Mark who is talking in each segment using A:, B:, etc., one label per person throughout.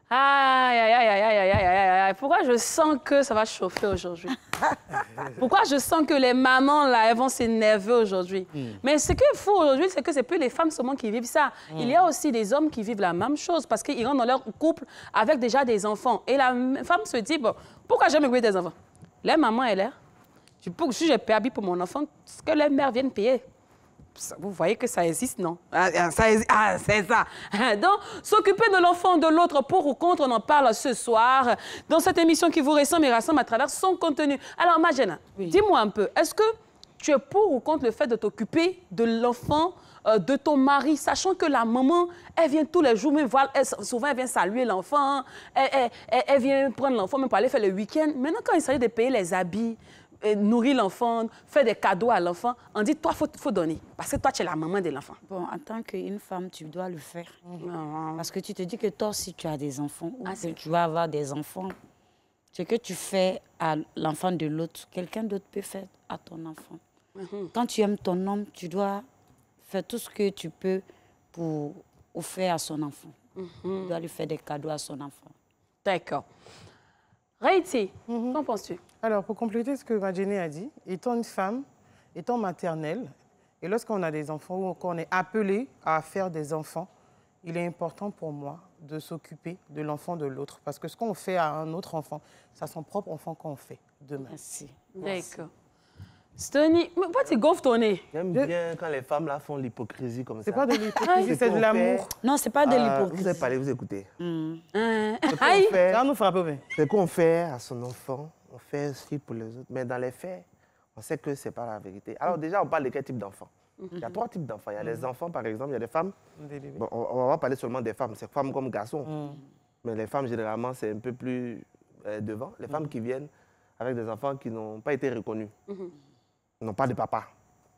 A: Aïe, aïe, aïe, aïe, aïe, aïe, aïe, aïe, aïe. Pourquoi je sens que ça va chauffer aujourd'hui? Pourquoi je sens que les mamans, là, elles vont s'énerver aujourd'hui? Mais ce qu'il faut aujourd'hui, c'est que c'est plus les femmes seulement qui vivent ça. Il y a aussi des hommes qui vivent la même chose parce qu'ils rentrent dans leur couple avec déjà des enfants. Et la femme se dit, bon, pourquoi j'aime m'occuper des enfants? Les mamans, elles, si j'ai payé pour mon enfant, ce que les mères viennent payer. Vous voyez que ça existe, non? C'est ça. Donc, s'occuper de l'enfant de l'autre, pour ou contre, on en parle ce soir dans cette émission qui vous ressemble et rassemble à travers son contenu. Alors, Magena, dis-moi un peu, est-ce que tu es pour ou contre le fait de t'occuper de l'enfant de ton mari, sachant que la maman, elle vient tous les jours, mais voilà, souvent elle vient saluer l'enfant, elle vient prendre l'enfant même pour aller faire le week-end. Maintenant, quand il s'agit de payer les habits, nourrir l'enfant, faire des cadeaux à l'enfant, on dit, toi, il faut donner. Parce que toi, tu es la maman de l'enfant.
B: Bon, en tant qu'une femme, tu dois le faire. Parce que tu te dis que toi aussi, tu as des enfants, ou que tu vas avoir des enfants. Ce que tu fais à l'enfant de l'autre, quelqu'un d'autre peut faire à ton enfant. Quand tu aimes ton homme, tu dois faire tout ce que tu peux pour offrir à son enfant. Tu dois lui faire des cadeaux à son enfant.
A: D'accord. Raïti, qu'en penses-tu?
C: Alors, pour compléter ce que Magena a dit, étant une femme, étant maternelle, et lorsqu'on a des enfants ou qu'on est appelé à faire des enfants, il est important pour moi de s'occuper de l'enfant de l'autre. Parce que ce qu'on fait à un autre enfant, c'est à son propre enfant qu'on fait demain.
B: Merci.
A: D'accord. Stony, mais pourquoi tu gonfles ton nez?
D: J'aime bien quand les femmes là font l'hypocrisie comme ça.
C: C'est pas de l'hypocrisie, c'est de l'amour.
B: Non, c'est pas de l'hypocrisie.
D: Vous avez parlé, vous écoutez.
A: Aïe!
C: Ça nous frappe.
D: Ce qu'on fait à son enfant, on fait aussi pour les autres. Mais dans les faits, on sait que ce n'est pas la vérité. Alors déjà, on parle de quel type d'enfants? Il y a 3 types d'enfants. Il y a les enfants, par exemple, il y a des femmes. Bon, on va parler seulement des femmes. C'est femmes comme garçons. Mais les femmes, généralement, c'est un peu plus devant. Les femmes qui viennent avec des enfants qui n'ont pas été reconnus. N'ont pas de papa.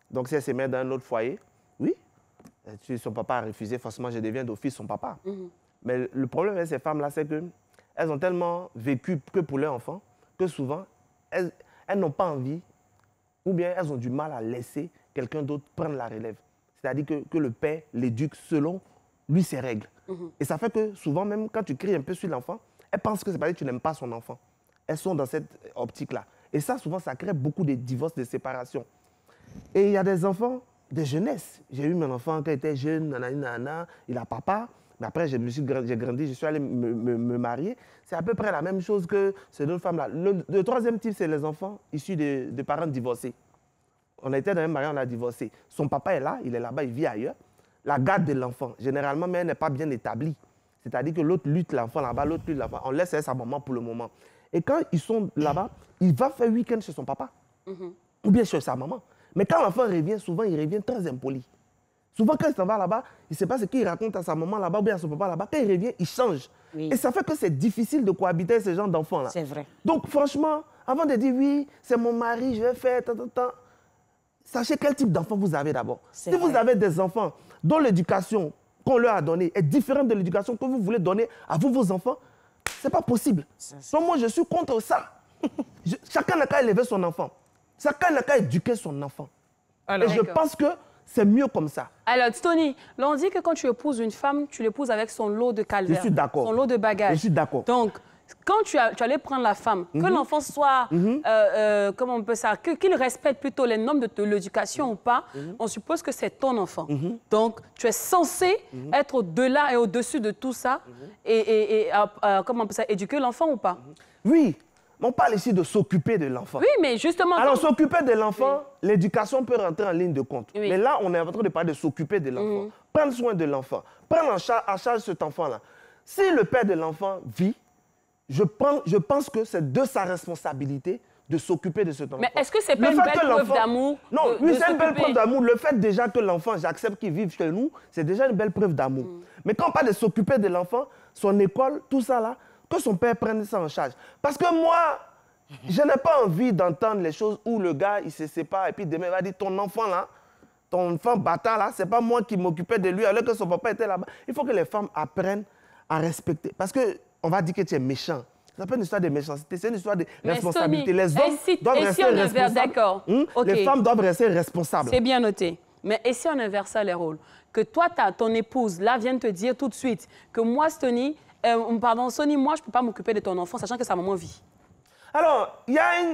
D: Donc, si elle se met dans un autre foyer, oui, si son papa a refusé, forcément, je deviens d'office son papa. Mais le problème avec ces femmes-là, c'est qu'elles ont tellement vécu que pour leur enfant que souvent, elles n'ont pas envie ou bien elles ont du mal à laisser quelqu'un d'autre prendre la relève. C'est-à-dire que le père l'éduque selon lui ses règles. Et ça fait que souvent, même quand tu cries un peu sur l'enfant, elles pensent que c'est parce que tu n'aimes pas son enfant. Elles sont dans cette optique-là. Et ça, souvent, ça crée beaucoup de divorces, de séparations. Et il y a des enfants de jeunesse. J'ai eu mon enfant quand il était jeune, nanana, il a papa. Mais après, j'ai grandi, je suis allé me marier. C'est à peu près la même chose que ces deux femmes-là. Le troisième type, c'est les enfants issus de parents divorcés. On a été dans un mariage, on a divorcé. Son papa est là, il est là-bas, il vit ailleurs. La garde de l'enfant, généralement, mais elle n'est pas bien établie. C'est-à-dire que l'autre lutte l'enfant là-bas, l'autre lutte l'enfant. On laisse sa maman pour le moment. Et quand ils sont là-bas, il va faire week-end chez son papa. Ou bien chez sa maman. Mais quand l'enfant revient, souvent, il revient très impoli. Souvent, quand il s'en va là-bas, il ne sait pas ce qu'il raconte à sa maman là-bas ou bien à son papa là-bas. Quand il revient, il change. Et ça fait que c'est difficile de cohabiter avec ce genre d'enfants-là.
B: C'est vrai.
C: Donc, franchement, avant de dire oui, c'est mon mari, je vais faire, sachez quel type d'enfant vous avez d'abord. Si vous avez des enfants dont l'éducation qu'on leur a donnée est différente de l'éducation que vous voulez donner à vous, vos enfants, ce n'est pas possible. Donc, moi, je suis contre ça. Chacun n'a qu'à élever son enfant. Chacun n'a qu'à éduquer son enfant. Alors, et je pense que c'est mieux comme ça.
A: Alors, Tony, on dit que quand tu épouses une femme, tu l'épouses avec son lot de calvaire.
C: Je suis d'accord.
A: Son lot de bagages.
C: Je suis d'accord.
A: Donc, quand tu allais prendre la femme, que l'enfant soit, comment on peut ça, qu'il respecte plutôt les normes de l'éducation ou pas, on suppose que c'est ton enfant. Donc, tu es censé être au-delà et au-dessus de tout ça et comment on peut ça, éduquer l'enfant ou pas?
C: Oui. On parle ici de s'occuper de l'enfant.
A: Oui, mais justement...
C: Alors, s'occuper de l'enfant, l'éducation peut rentrer en ligne de compte. Mais là, on est en train de parler de s'occuper de l'enfant. Prendre soin de l'enfant. Prendre en charge cet enfant-là. Si le père de l'enfant vit, je pense que c'est de sa responsabilité de s'occuper de cet enfant.
A: Mais est-ce que c'est pas une belle preuve d'amour?
C: Non, oui, c'est une belle preuve d'amour. Le fait déjà que l'enfant, j'accepte qu'il vive chez nous, c'est déjà une belle preuve d'amour. Mais quand on parle de s'occuper de l'enfant, son école, tout ça là, que son père prenne ça en charge. Parce que moi, je n'ai pas envie d'entendre les choses où le gars, il se sépare et puis demain, il va dire, ton enfant là, ton enfant bâtard là, c'est pas moi qui m'occupais de lui alors que son papa était là-bas. Il faut que les femmes apprennent à respecter. Parce qu'on va dire que tu es méchant. C'est pas une histoire de méchanceté, c'est une histoire de responsabilité. Les hommes doivent rester responsables.
A: D'accord.
C: Les femmes doivent rester responsables.
A: C'est bien noté. Mais et si on inverse les rôles? Que toi, ton épouse, là, vient te dire tout de suite que moi, Stony, pardon, Sony, moi, je ne peux pas m'occuper de ton enfant, sachant que sa maman vit.
C: Alors,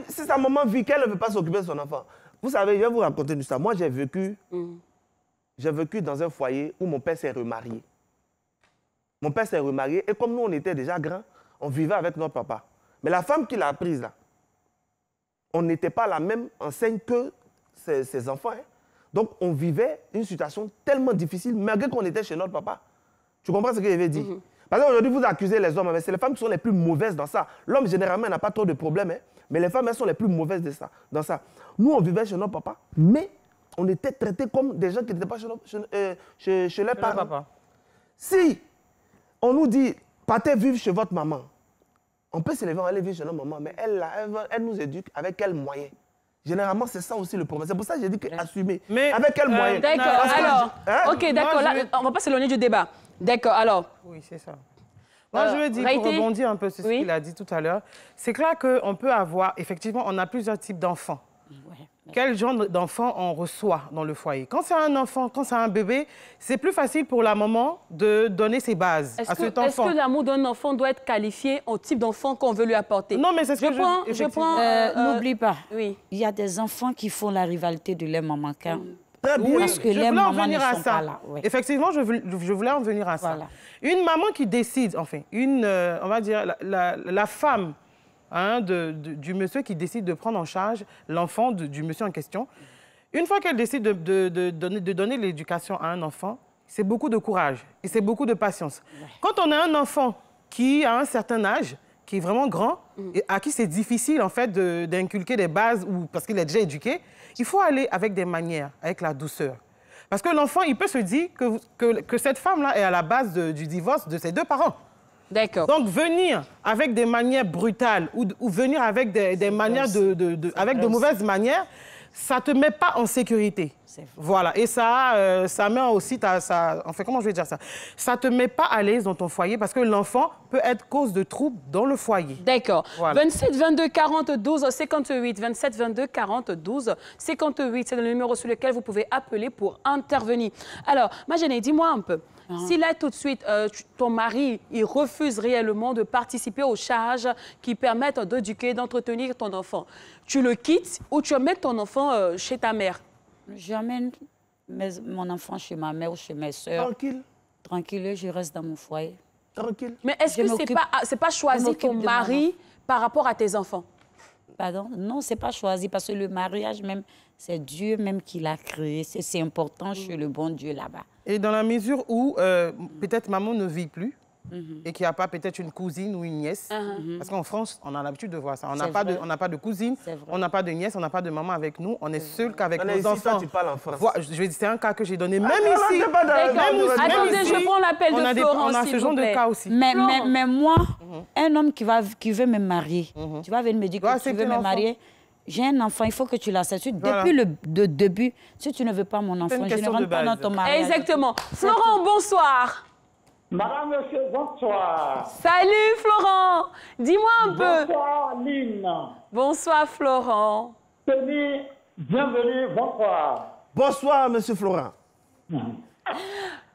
C: si sa maman vit, qu'elle ne veut pas s'occuper de son enfant. Vous savez, je vais vous raconter une histoire. Moi, j'ai vécu dans un foyer où mon père s'est remarié. Mon père s'est remarié et comme nous, on était déjà grands, on vivait avec notre papa. Mais la femme qui l'a prise, là, on n'était pas à la même enseigne que ses enfants. Hein. Donc, on vivait une situation tellement difficile, malgré qu'on était chez notre papa. Tu comprends ce que je veux dire? Parce qu'aujourd'hui, vous accusez les hommes, mais c'est les femmes qui sont les plus mauvaises dans ça. L'homme, généralement, n'a pas trop de problèmes, hein, mais les femmes, elles sont les plus mauvaises dans ça. Nous, on vivait chez notre papa, mais on était traités comme des gens qui n'étaient pas chez leurs parents. Papa. Si on nous dit, partez vivre chez votre maman, on peut se lever, on va aller vivre chez notre maman, mais elle nous éduque avec quels moyens? Généralement, c'est ça aussi le problème. C'est pour ça que j'ai dit qu'assumer. Mais avec quel moyen?
A: D'accord, alors, ok, d'accord, là, on ne va pas s'éloigner du débat. D'accord, alors.
E: Oui, c'est ça. Moi, je veux dire, pour rebondir un peu sur ce qu'il a dit tout à l'heure, c'est clair qu'on peut avoir, effectivement, on a plusieurs types d'enfants. Quel genre d'enfant on reçoit dans le foyer? Quand c'est un enfant, quand c'est un bébé, c'est plus facile pour la maman de donner ses bases à cet enfant.
A: Est-ce que l'amour d'un enfant doit être qualifié au type d'enfant qu'on veut lui apporter?
E: Non, mais c'est ce que je
B: prends. N'oublie pas, il y a des enfants qui font la rivalité de leur maman.
E: Oui,
B: parce que les mamans ne sont pas là.
E: Oui. Effectivement, je voulais en venir à ça. Voilà. Une maman qui décide, enfin, on va dire, la femme du monsieur qui décide de prendre en charge l'enfant du monsieur en question, une fois qu'elle décide de donner l'éducation à un enfant, c'est beaucoup de courage et c'est beaucoup de patience. Ouais. Quand on a un enfant qui a un certain âge, qui est vraiment grand, et à qui c'est difficile, en fait, d'inculquer des bases parce qu'il est déjà éduqué, il faut aller avec des manières, avec la douceur. Parce que l'enfant, il peut se dire que cette femme-là est à la base du divorce de ses deux parents.
A: D'accord.
E: Donc, venir avec des manières brutales ou venir avec des manières avec de mauvaises manières, ça ne te met pas en sécurité. Voilà. Et ça met aussi enfin, comment je vais dire ça? Ça ne te met pas à l'aise dans ton foyer parce que l'enfant peut être cause de troubles dans le foyer.
A: D'accord. Voilà. 27 22 40 12 58. 27 22 40 12 58. C'est le numéro sur lequel vous pouvez appeler pour intervenir. Alors, Majene, dis-moi un peu. Si là, tout de suite, ton mari, il refuse réellement de participer aux charges qui permettent d'éduquer, d'entretenir ton enfant, tu le quittes ou tu amènes ton enfant chez ta mère?
B: J'amène mon enfant chez ma mère ou chez mes soeurs.
C: Tranquille.
B: Tranquille, je reste dans mon foyer.
C: Tranquille.
A: Mais est-ce que c'est pas choisi ton mari par rapport à tes enfants?
B: Pardon? Non, c'est pas choisi parce que le mariage même, c'est Dieu même qui l'a créé. C'est important chez le bon Dieu là-bas.
E: Et dans la mesure où peut-être maman ne vit plus et qu'il n'y a pas peut-être une cousine ou une nièce, parce qu'en France, on a l'habitude de voir ça. On n'a pas de cousine, on n'a pas de nièce, on n'a pas de maman avec nous, on est seul qu'avec nos enfants.
C: Toi, tu parles en France.
E: Je vais dire, c'est un cas que j'ai donné. Même ici,
A: attendez, je prends l'appel de Florence,
E: on a ce genre de cas aussi.
B: Mais moi, un homme qui veut me marier, tu vas venir me dire que tu veux me marier. J'ai un enfant, il faut que tu l'acceptes. Depuis le début, si tu ne veux pas mon enfant, je ne rentre pas dans ton mariage.
A: Exactement. Florent, bonsoir.
F: Madame, monsieur, bonsoir.
A: Salut, Florent. Dis-moi un peu.
F: Bonsoir, Lynn.
A: Bonsoir, Florent.
F: Tenez, bienvenue, bonsoir.
C: Bonsoir, monsieur Florent.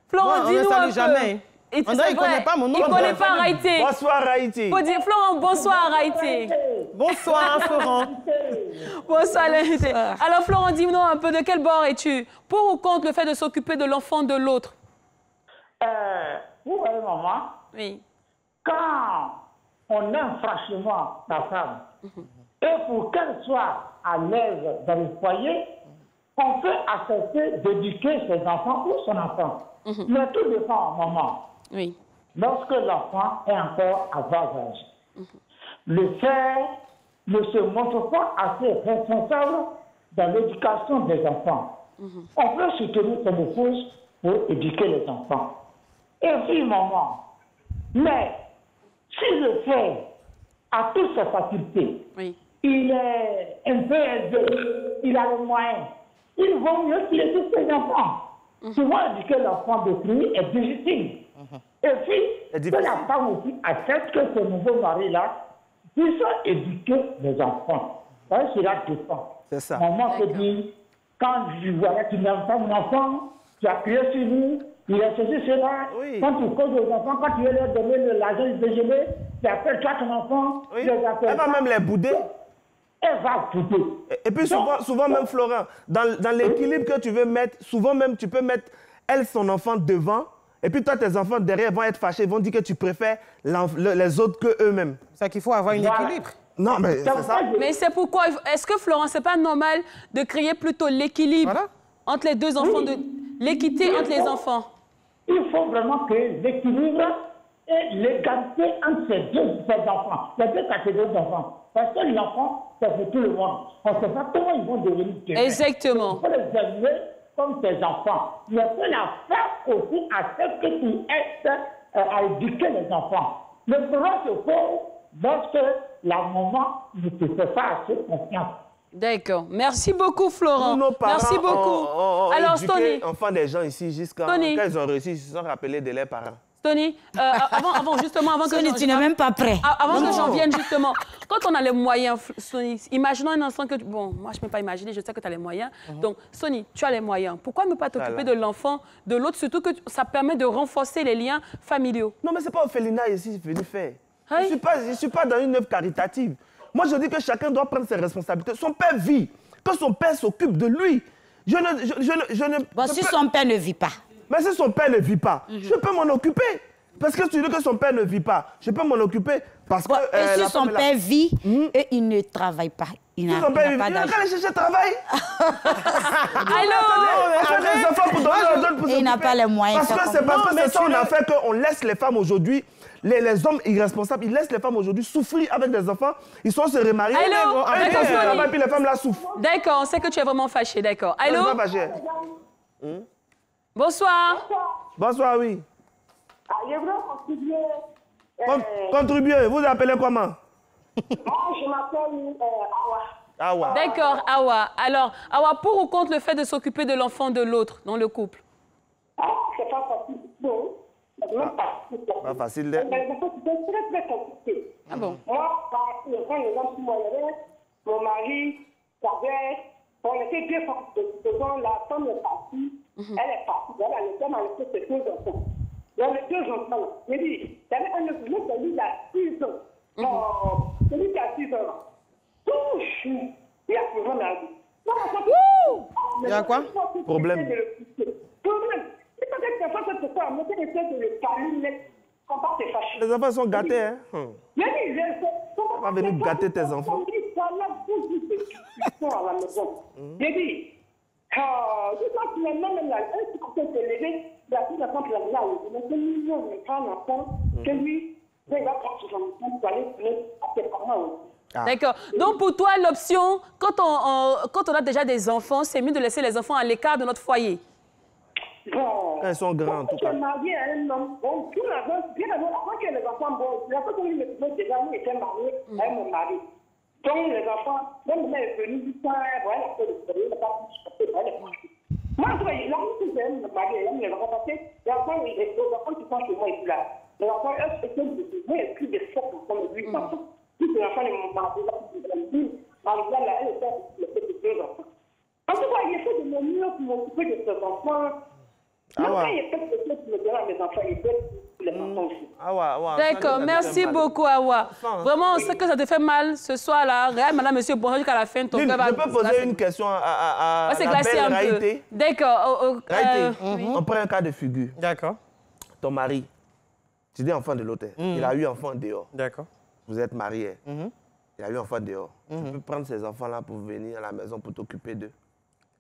A: Florent, dis-nous un peu.
E: Jamais. Il ne connaît pas mon nom.
A: Il ne connaît pas Raïté.
C: Bonsoir, Raïté.
A: Faut dire, Florent, bonsoir, Raïté.
E: Bonsoir, Florent.
A: Bonsoir, Raïté. Alors, Florent, dis-nous un peu, de quel bord es-tu? Pour ou contre le fait de s'occuper de l'enfant de l'autre?
F: Vous voyez, maman,
A: oui.
F: Quand on aime franchement sa femme, et pour qu'elle soit à l'aise dans le foyer, on peut accepter d'éduquer ses enfants ou son enfant. Mais tout dépend, maman.
A: Oui.
F: Lorsque l'enfant est encore à bas âge. Le père ne se montre pas assez responsable dans l'éducation des enfants. On peut soutenir son épouse pour éduquer les enfants. Et puis, maman, mais si le père a toutes ses facultés, il est un peu élevé, il a les moyens, il vaut mieux qu'il éduque ses enfants. Souvent, éduquer l'enfant de lui est difficile. Et puis, que la femme aussi accepte que ce nouveau mari-là puisse éduquer les enfants. Cela dépend.
C: C'est ça.
F: Maman peut dire, quand je vois que tu n'aimes pas mon enfant, tu as crié sur lui, Il a ceci, cela.
C: Oui.
F: Quand tu causes aux enfants, quand tu veux leur donner l'argent du déjeuner, tu appelles toi ton enfant.
C: Oui.
F: Tu les appelles.
C: Elle va même les bouder.
F: Elle va bouder.
C: Et puis souvent même, Florent, dans l'équilibre que tu veux mettre, souvent même tu peux mettre elle, son enfant devant, et puis toi, tes enfants derrière vont être fâchés, vont dire que tu préfères les autres que eux-mêmes.
E: C'est ça qu'il faut avoir un équilibre.
C: Non, mais c'est ça.
A: Mais c'est pourquoi, est-ce que Florent, c'est pas normal de créer plutôt l'équilibre entre les deux enfants, de l'équité entre les enfants?
F: Il faut vraiment que l'équilibre et l'égalité entre ces enfants, les deux catégories d'enfants. Parce que l'enfant, c'est pour tout le monde. On ne sait pas comment ils vont devenir demain.
A: Exactement.
F: Il faut les aimer comme tes enfants. Mais il faut la faire aussi à ce que tu aides à éduquer les enfants. Le problème se pose lorsque la maman ne te fait pas assez confiance.
A: D'accord. Merci beaucoup, Florent.
C: Nos parents
A: Merci beaucoup.
C: Alors,
A: Stony.
C: éduqué enfants des gens ici jusqu'à quand ils ont réussi, ils se sont rappelés de leurs parents.
A: Stony, avant que
B: Stony, tu n'es même pas prêt.
A: Avant que j'en vienne, justement, quand on a les moyens, Stony, imaginons un instant que... Bon, moi, je ne peux pas imaginer, je sais que tu as les moyens. Donc, Stony, tu as les moyens. Pourquoi ne pas t'occuper de l'enfant de l'autre, surtout que ça permet de renforcer les liens familiaux?
C: Non, mais ce n'est pas Ophélia ici venu faire. Je ne suis pas dans une œuvre caritative. Moi, je dis que chacun doit prendre ses responsabilités. Son père vit, que son père s'occupe de lui.
B: Bon, si son père ne vit pas.
C: Mais si son père ne vit pas, je peux m'en occuper. Parce que tu dis que son père ne vit pas, je peux m'en occuper. Parce que,
B: et si son père vit et il ne travaille pas, il n'a pas d'argent.
C: Il n'a qu'à aller chercher travail.
B: Il n'a pas les moyens.
C: Parce que c'est ça qu'on a fait qu'on laisse les femmes aujourd'hui, les hommes irresponsables, ils laissent les femmes aujourd'hui souffrir avec des enfants. Ils sont se remarier. Et puis les femmes là souffrent.
A: D'accord, on sait que tu es vraiment fâché, d'accord. Allô?
C: Je suis pas fâché.
A: Bonsoir.
C: Bonsoir, oui.
F: Je voudrais contribuer.
C: Contribuer, vous appelez comment?
F: Moi, je m'appelle Awa.
C: Awa.
A: D'accord, Awa. Alors, Awa, pour ou contre le fait de s'occuper de l'enfant de l'autre dans le couple?
F: C'est pas facile. Non, même pas.
C: Pas facile.
F: C'est très, très compliqué.
A: Ah bon?
F: Moi, quand les gens sont malheureux, mon mari, sa mère, on était deux femmes. La femme est partie, elle est partie. Voilà, le femme a laissé ses deux enfants. Il y a les deux enfants. Je dis, il y avait un autre, celui qui a 6 ans. Celui qui a 6 ans. Touche, il y a souvent la vie.
E: Il y a quoi?
C: Problème.
F: Problème. C'est peut-être que ça, c'est pourquoi on essaie de le calmer. On va se fâcher.
C: Les enfants sont gâtés, hein?
F: Je dis,
C: on va venir gâter tes enfants.
F: À la maison. J'ai dit, quand tu es même là, un petit côté de lever, la fille va prendre la là, mais c'est mignon, mais quand on entend que lui, il va prendre son enfant pour aller à ses parents.
A: D'accord. Donc, pour toi, l'option, quand on a déjà des enfants, c'est mieux de laisser les enfants à l'écart de notre foyer.
F: Bon.
C: Ils sont grands, en tout cas.
F: Je suis mariée à un homme. Bon, tout l'avant, bien avant que les enfants, bon, la fois que je me déjà, nous étions mariés avec mon mari. Donc, les enfants, même il est venu du temps, voilà, la fait de il n'a pas pu supporter, voilà. Moi, je vois, là, je suis mon mari, les enfants, parce que les enfants qui sont chez moi, ils sont là. Les enfants, eux, ils sont de moi, ils crient des forts, comme lui, parce que tous les enfants, les mari, là, elle était de 2 enfants. En tout cas, il faut de mon mieux pour m'occuper de ces enfants.
A: D'accord, merci beaucoup, Awa. Vraiment, on sait que ça te fait mal ce soir-là. Regarde, madame, monsieur, bon, jusqu'à la fin, ton cœur va...
C: Je peux poser une question à la belle Raïté?
A: D'accord.
C: On prend un cas de figure.
E: D'accord.
C: Ton mari, tu dis enfant de l'autre, il a eu enfant dehors.
E: D'accord.
C: Vous êtes mariés. Il a eu enfant dehors. Tu peux prendre ces enfants-là pour venir à la maison pour t'occuper d'eux.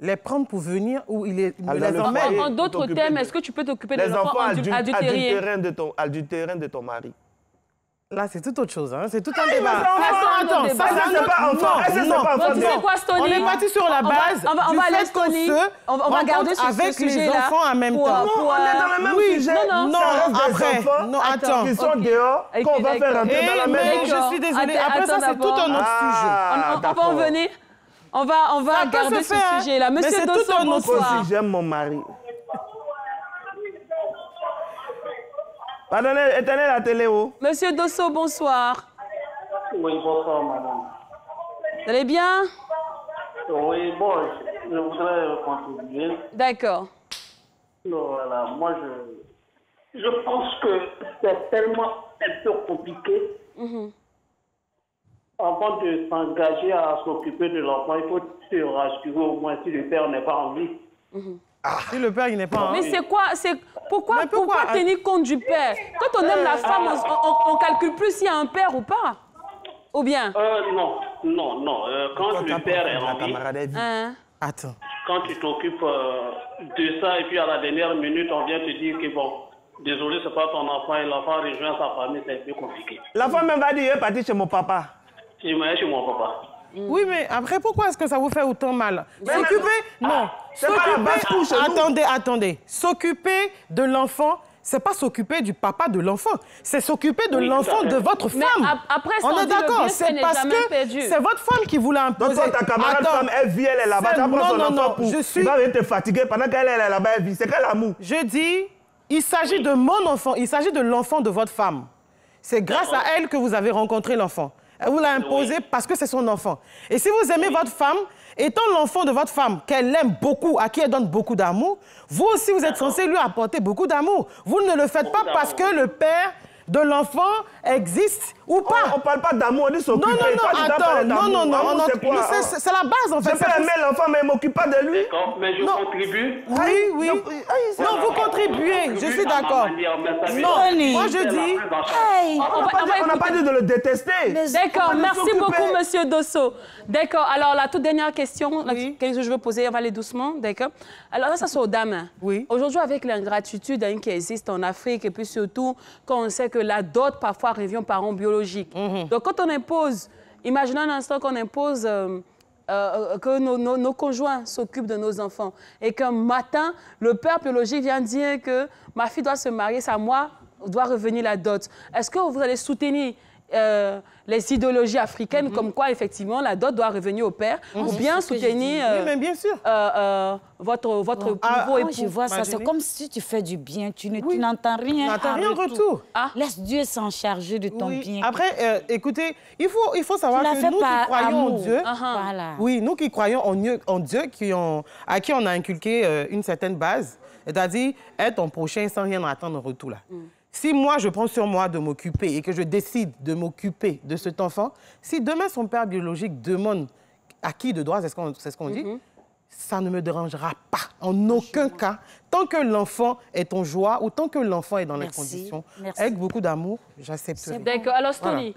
E: Les prendre pour venir ou il les
A: emmène? En d'autres termes, est-ce que tu peux t'occuper des enfants adultériés
C: de ton mari?
E: Là, c'est tout autre chose. Hein. C'est tout un débat.
A: Attends,
E: ça, c'est pas enfant.
A: Tu sais quoi, Stony?
E: On est parti sur la base.
A: On va aller, Stony. On va garder ce sujet-là.
E: Avec les enfants en même temps.
C: Non, on est dans le même sujet.
E: Non, après. Non, attends.
C: Qui sont dehors, qu'on va faire rentrer dans la maison.
E: Je suis désolée. Après ça, c'est tout un autre sujet.
A: On va en venir. On va garder ce sujet-là. Monsieur Dosso, bonsoir.
C: J'aime mon mari. Pardonnez, éteignez la télé, oh.
A: Monsieur Dosso, bonsoir.
G: Oui, bonsoir, madame.
A: Vous allez bien?
G: Oui, bon, je voudrais contribuer.
A: D'accord.
G: Non, voilà, moi, je pense que c'est tellement un peu compliqué. Avant de s'engager à s'occuper de l'enfant, il faut se rassurer au moins si le père n'est pas en vie.
E: Si le père, il n'est pas en vie.
A: Mais c'est quoi? Pourquoi tenir compte du père? Quand on aime la femme, on ne calcule plus s'il y a un père ou pas? Ou bien?
G: Non. Quand le père est en vie,
E: Attends.
G: quand tu t'occupes de ça et puis à la dernière minute, on vient te dire que bon, désolé, c'est pas ton enfant et l'enfant rejoint sa famille, c'est un peu compliqué.
C: L'enfant même va dire, il est parti chez mon papa.
G: Il m'a chez mon papa.
E: Oui, mais après, pourquoi est-ce que ça vous fait autant mal? S'occuper, non.
C: C'est pas la basse couche.
E: Attendez. S'occuper de l'enfant, c'est pas s'occuper du papa de l'enfant. C'est s'occuper de l'enfant de votre femme.
A: Mais après,
E: on est d'accord, c'est parce que c'est votre femme qui vous l'a imposé.
C: Donc, ta camarade femme, elle vit, elle est là-bas. Tu prends son enfant pour...
E: Tu
C: vas venir te fatiguer pendant qu'elle est là-bas, elle vit. C'est quel amour?
E: Je dis, il s'agit de mon enfant, il s'agit de l'enfant de votre femme. C'est grâce à elle que vous avez rencontré l'enfant. Elle vous l'a imposé parce que c'est son enfant. Et si vous aimez votre femme, étant l'enfant de votre femme, qu'elle aime beaucoup, à qui elle donne beaucoup d'amour, vous aussi, vous êtes censé lui apporter beaucoup d'amour. Vous ne le faites pas parce que le père de l'enfant existe ou pas.
C: On ne parle pas d'amour, on dit s'occuper.
E: Non, c'est la base en fait.
C: Je peux aimer l'enfant, mais je ne m'occupe pas de lui.
G: D'accord, mais je contribue.
E: Oui. Non, vous contribuez, je suis d'accord. Non, moi je dis...
C: On n'a pas dit de le détester.
A: D'accord, merci beaucoup, monsieur Dosso. D'accord, alors la toute dernière question que je veux poser, on va aller doucement, d'accord? Alors là, ça c'est aux dames.
E: Oui.
A: Aujourd'hui, avec l'ingratitude qui existe en Afrique, et puis surtout, quand on sait que la dot parfois revient aux parents biologiques. Donc quand on impose, imaginons un instant qu'on impose que nos conjoints s'occupent de nos enfants et qu'un matin, le père biologique vient dire que ma fille doit se marier, c'est à moi, doit revenir la dot. Est-ce que vous allez soutenir les idéologies africaines comme quoi, effectivement, la dot doit revenir au père ou bien soutenir
E: oui, mais bien sûr.
A: votre nouveau époux?
B: Je vois ça, c'est comme si tu fais du bien, tu n'entends rien.
E: Tu n'entends rien en retour.
B: Laisse Dieu s'en charger de ton bien.
E: Après, écoutez, il faut savoir que nous qui croyons en Dieu, oui, nous qui croyons en Dieu, à qui on a inculqué une certaine base, c'est-à-dire être ton prochain sans rien attendre en retour là. Si moi, je prends sur moi de m'occuper et que je décide de m'occuper de cet enfant, si demain son père biologique demande à qui de droit, c'est ce qu'on dit, ça ne me dérangera pas, en aucun cas, tant que l'enfant est en joie ou tant que l'enfant est dans les conditions. Avec beaucoup d'amour, j'accepterai.
A: D'accord. Alors, Stony,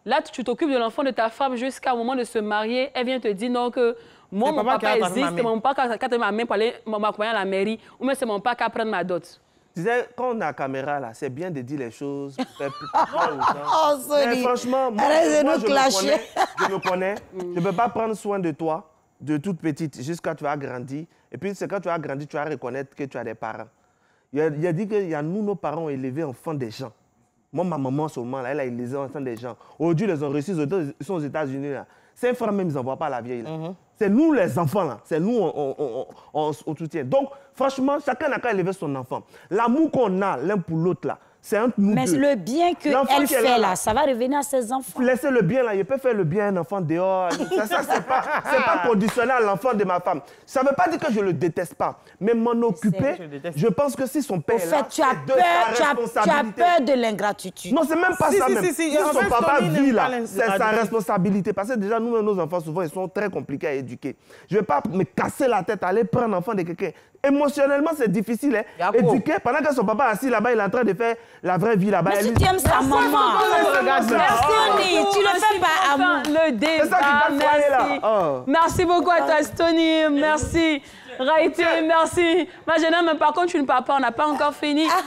A: là, tu t'occupes de l'enfant de ta femme jusqu'au moment de se marier. Elle vient te dire non, que moi, mon papa existe, mon papa qui a ma main pour aller m'accompagner à la mairie, ou même c'est mon papa qui a pris ma dot.
C: Je disais, quand on a la caméra, là, c'est bien de dire les choses pour faire plus aux gens. Mais franchement, moi je me connais. Je ne peux pas prendre soin de toi, de toute petite, jusqu'à tu as grandi. Et puis, c'est quand tu as grandi, tu vas reconnaître que tu as des parents. Il a dit que nos parents ont élevé enfants des gens. Moi, ma maman seulement, là, elle a élevé enfants des gens. Aujourd'hui, ils les ont reçus, ils sont aux États-Unis. Ses frères même, ils n'envoient pas la vieille. C'est nous les enfants, là. C'est nous, on soutient. Donc, franchement, chacun n'a qu'à élever son enfant. L'amour qu'on a l'un pour l'autre, là, c'est entre nous deux.
B: Mais le bien qu'elle fait, là, ça va revenir à ses enfants.
C: Laissez le bien, là. Il peut faire le bien à un enfant dehors. Ça c'est pas conditionnel à l'enfant de ma femme. Ça ne veut pas dire que je ne le déteste pas. Mais m'en occuper, je pense que si son père est là,
B: tu as peur de l'ingratitude.
C: Non, c'est même pas ça même. Si son papa vit là, c'est sa responsabilité. Parce que déjà, nous, nos enfants, souvent, ils sont très compliqués à éduquer. Je ne vais pas me casser la tête, aller prendre l'enfant de quelqu'un. Émotionnellement, c'est difficile. Éduquer, pendant que son papa est assis là-bas, il est en train de faire la vraie vie là-bas.
B: Mais si tu aimes sa maman, Stony, tu le fais pas amour.
A: Le débat, merci. Merci beaucoup à toi, Stony. Merci. Raïté, merci. Ma jeune homme, par contre, tu ne parles pas, on n'a pas encore fini.